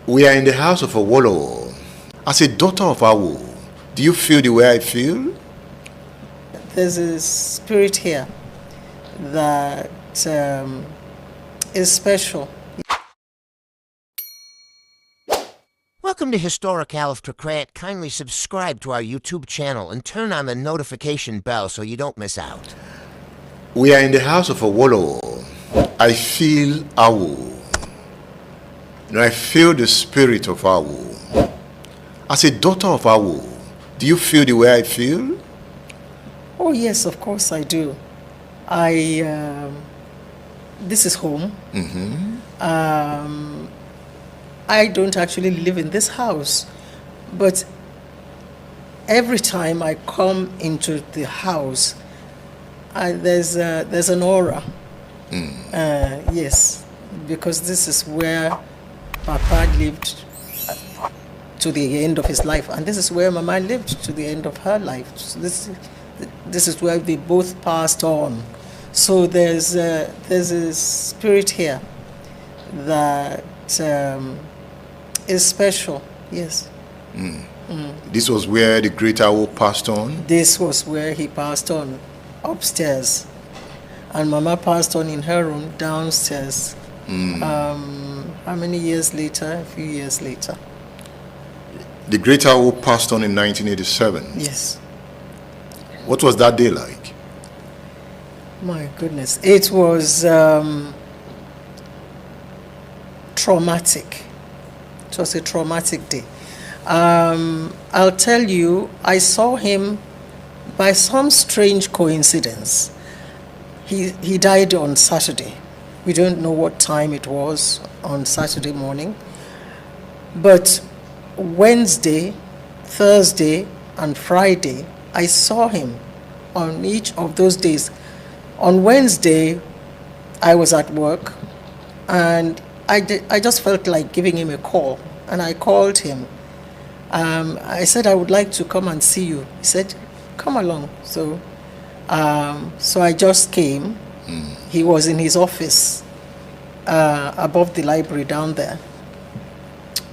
We are in the house of Awolowo. As a daughter of Awo, do you feel the way I feel? There's a spirit here that is special. Welcome to Historic Aristocrat. Kindly subscribe to our YouTube channel and turn on the notification bell so you don't miss out. We are in the house of Awolowo. I feel Awo. I feel the spirit of Awo. As a daughter of Awo, do you feel the way I feel? Oh yes, of course I do. This is home. I don't actually live in this house, but every time I come into the house, there's an aura. Yes, because this is where Papa lived to the end of his life, and this is where Mama lived to the end of her life. So this is where they both passed on. So there's a spirit here that is special. Yes. This was where the great Awo passed on? This was where he passed on, upstairs. And Mama passed on in her room downstairs. How many years later? A few years later. The great Awo passed on in 1987? Yes. What was that day like? My goodness. It was traumatic. It was a traumatic day. I'll tell you, I saw him by some strange coincidence. He died on Saturday. We don't know what time it was on Saturday morning. But Wednesday, Thursday, and Friday, I saw him on each of those days. On Wednesday, I was at work, and I just felt like giving him a call, and I called him. I said, I would like to come and see you. He said, come along. So I just came. He was in his office above the library down there.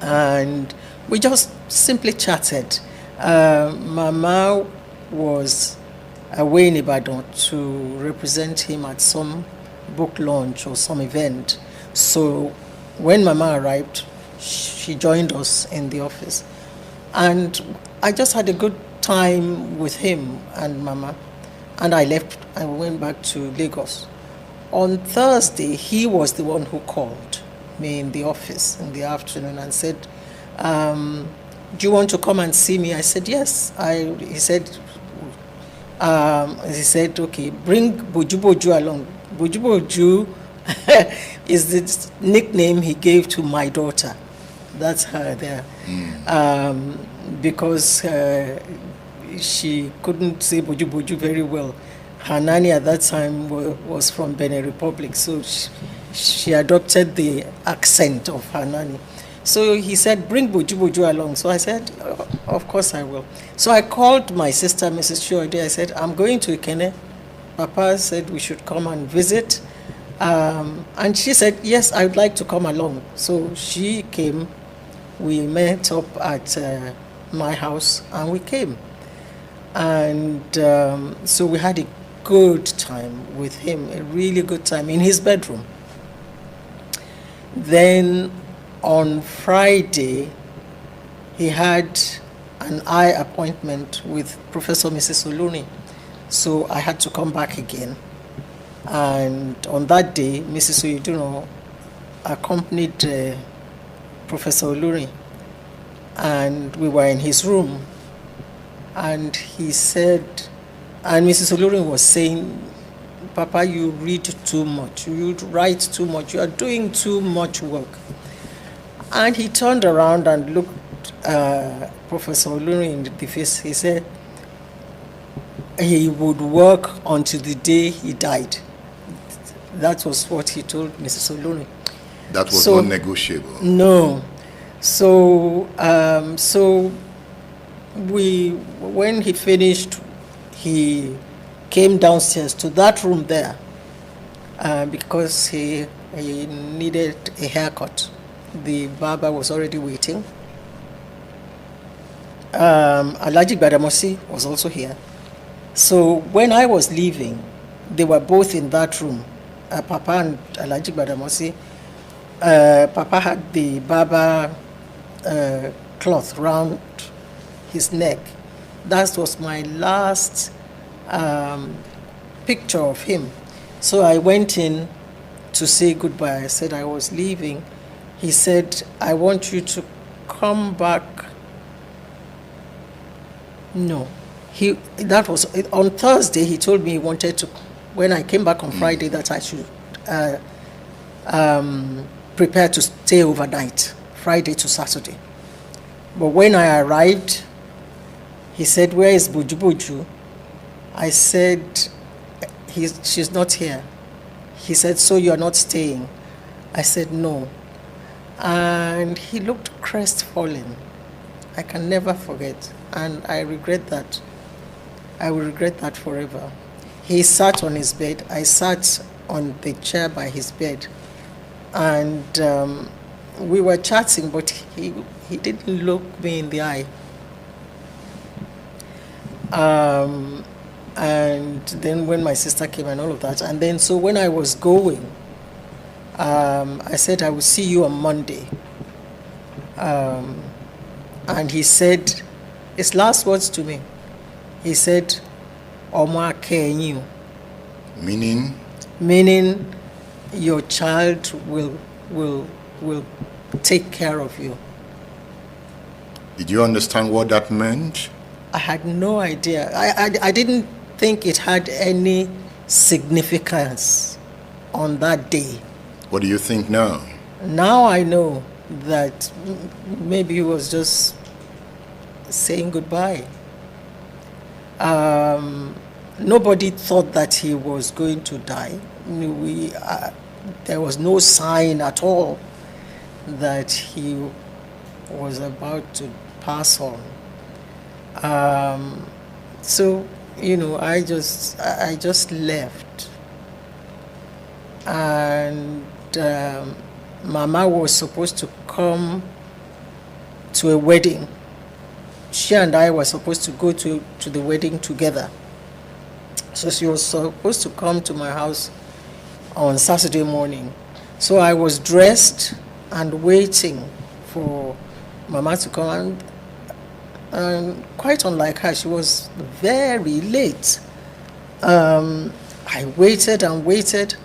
And we just simply chatted. Mama was away in Ibadan to represent him at some book launch or some event. So when Mama arrived, she joined us in the office. And I just had a good time with him and Mama. And I left. I went back to Lagos. On Thursday, he was the one who called me in the office in the afternoon and said, do you want to come and see me? I said, yes. He said, okay, bring Boju along. Boju is the nickname he gave to my daughter. That's her there. Because she couldn't say Boju very well. Her nanny at that time was from Benin Republic, so she adopted the accent of her nanny. So he said, bring Boju along. So I said, of course I will. So I called my sister, Mrs. Shuode. I said, I'm going to Ikene. Papa said we should come and visit. And she said, yes, I would like to come along. So she came. We met up at my house, and we came. And so we had a good time with him, a really good time in his bedroom. Then on Friday, he had an eye appointment with Professor Mrs. Oluni. So I had to come back again. And on that day, Mrs. Oyeduno accompanied Professor Oluni, and we were in his room. And he said, and Mrs. Oluni was saying, Papa, you read too much, you write too much, you are doing too much work. And he turned around and looked Professor Oluni in the face. He said he would work until the day he died. That was what he told Mrs. Oluni. That was not negotiable. No. So when he finished, he came downstairs to that room there because he needed a haircut. the barber was already waiting. Alhaji Gbadamosi was also here. So when I was leaving, they were both in that room. Papa and Alhaji Gbadamosi. Papa had the barber cloth round his neck. That was my last picture of him. So I went in to say goodbye. I said I was leaving. He said, I want you to come back. No. That was on Thursday. He told me he wanted to, when I came back on Friday, that I should prepare to stay overnight, Friday to Saturday. But when I arrived, he said, where is Buju Buju? I said, she's not here. He said, so you're not staying? I said, no. And he looked crestfallen. I can never forget. And I regret that. I will regret that forever. He sat on his bed. I sat on the chair by his bed. And we were chatting, but he didn't look me in the eye. And then when my sister came and all of that, and then so when I was going, I said I will see you on Monday. And he said, his last words to me, he said, Oma Kenyu. Meaning? Meaning your child will take care of you. Did you understand what that meant? I had no idea. I didn't think it had any significance on that day. What do you think now? Now I know that maybe he was just saying goodbye. Nobody thought that he was going to die. There was no sign at all that he was about to pass on. So, I just left. And Mama was supposed to come to a wedding. She and I were supposed to go to the wedding together. So she was supposed to come to my house on Saturday morning. So I was dressed and waiting for Mama to come. And quite unlike her, she was very late. I waited and waited.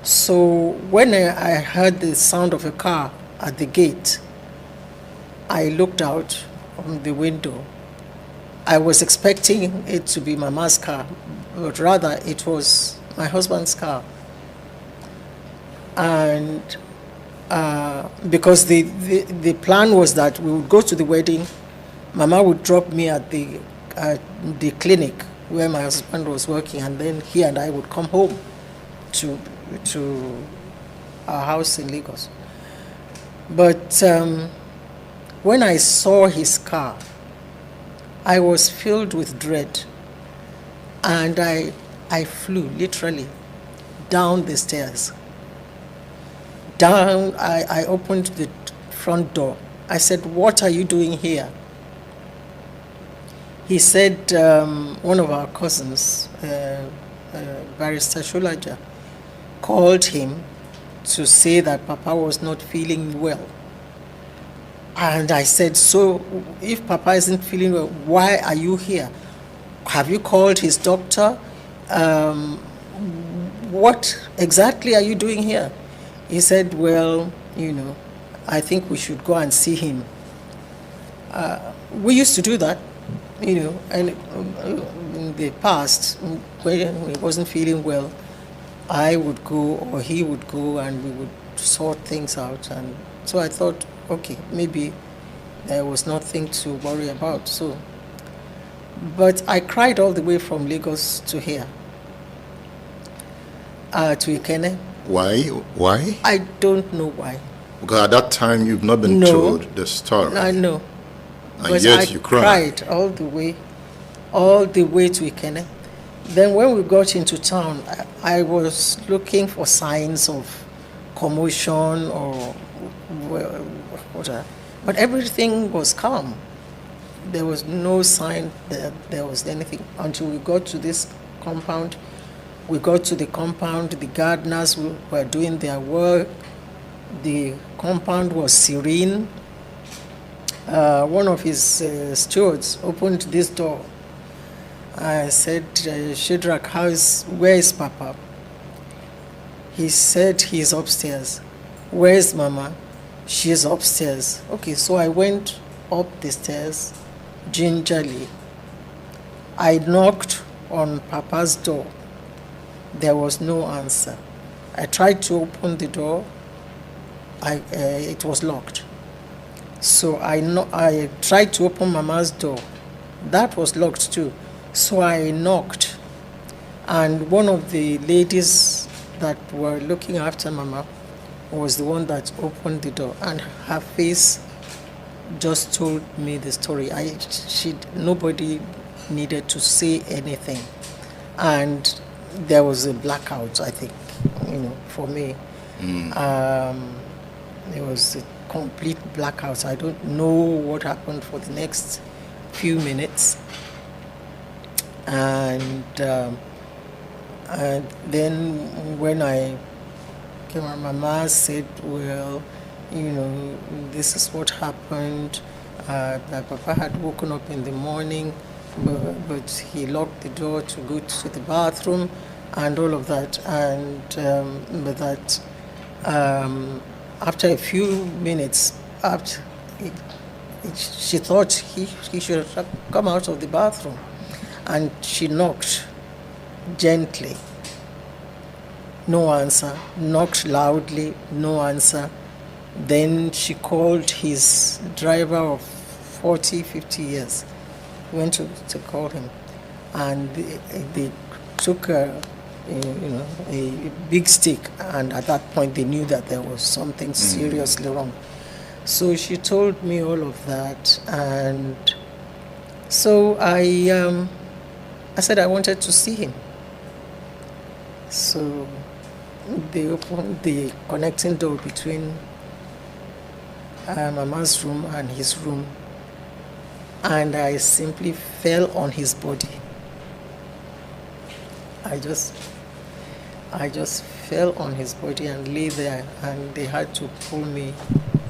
So when I heard the sound of a car at the gate, I looked out from the window. I was expecting it to be Mama's car, but rather it was my husband's car. And because the plan was that we would go to the wedding, Mama would drop me at the clinic where my husband was working, and then he and I would come home to our house in Lagos. But when I saw his car, I was filled with dread, and I flew literally down the stairs. I opened the front door. I said, "What are you doing here?" He said, one of our cousins, Barrister Sholaja, called him to say that Papa was not feeling well. And I said, so if Papa isn't feeling well, why are you here? Have you called his doctor? What exactly are you doing here? He said, well, I think we should go and see him. We used to do that, and in the past, when he wasn't feeling well, I would go or he would go and we would sort things out. And so I thought, okay, maybe there was nothing to worry about. So, but I cried all the way from Lagos to here, to Ikene. Why? I don't know why. Because at that time you've not been told the story. I know. And but yet you cried all the way to Ikene. Then when we got into town, I was looking for signs of commotion or well, water. But everything was calm. There was no sign that there was anything until we got to this compound. We got to the compound, the gardeners were doing their work. The compound was serene. One of his stewards opened this door. I said, Shadrach, where is Papa? He said he's upstairs. Where is Mama? She's upstairs. Okay, so I went up the stairs gingerly. I knocked on Papa's door. There was no answer. I tried to open the door. It was locked. So I tried to open Mama's door. That was locked too. So I knocked. And one of the ladies that were looking after Mama was the one that opened the door. And her face just told me the story. Nobody needed to say anything. And there was a blackout, I think, for me. There was a complete blackout. I don't know what happened for the next few minutes. And then when I came out, Mama said, well, this is what happened. That Papa had woken up in the morning, but he locked the door to go to the bathroom and all of that. And but that after a few minutes, she thought he should have come out of the bathroom. And she knocked gently. No answer. Knocked loudly. No answer. Then she called his driver of 40, 50 years. Went to call him. And they took a big stick. And at that point, they knew that there was something seriously wrong. So she told me all of that. And so I said I wanted to see him. So they opened the connecting door between Mama's room and his room, and I simply fell on his body. I just fell on his body and lay there, and they had to pull me.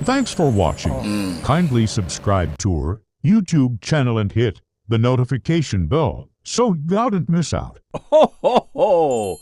Thanks for watching. Kindly subscribe to our YouTube channel and hit the notification bell so you don't miss out. Ho, ho, ho!